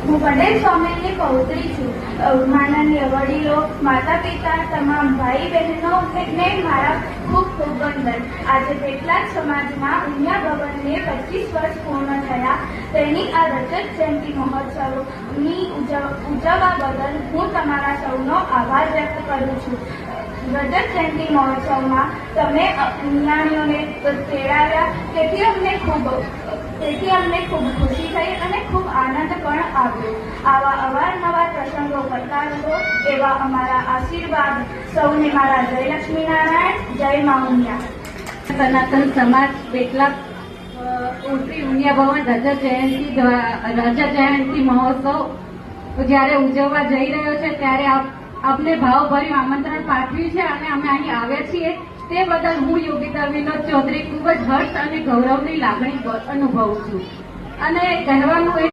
હું પટેલ સ્વામીની પૌત્રી છું. માનનીય વડીલો, માતા પિતા, તમામ ભાઈ બહેનોને મારા ખૂબ ખૂબ વંદન. આજે પેટલાદ સમાજમાં ઉમિયા ભવનને 25 વર્ષ પૂર્ણ થયા. તેની આ રજત જયંતિ મહોત્સવની ઉજવવા બદલ હું તમારા સૌનો આભાર વ્યક્ત કરું છું. રજત જયંતિ મહોત્સવમાં તમે નિયાણીઓને તેડાવ્યા, તેથી અમને ખૂબ ખુશી થઈ અને ખૂબ આનંદ પણ આવ્યો. આવા અવારનવાર પ્રસંગો કરતા રહો એવા અમારા આશીર્વાદ. સૌને મારા જય લક્ષ્મીનારાયણ, જય મા ઉમિયા. સનાતન સમાજ પેટલાદ ઉમરી ઉમિયા ભવન રજત જયંતિ મહોત્સવ જ્યારે ઉજવવા જઈ રહ્યો છે ત્યારે આપને ભાવભર્યું આમંત્રણ પાઠવ્યું છે અને અમે અહીં આવ્યા છીએ. તે બદલ હું યોગિતા વિનોદ ચૌધરી ખૂબ જ હર્ષ અને ગૌરવની લાગણી અનુભવું છું. અને કહેવાનું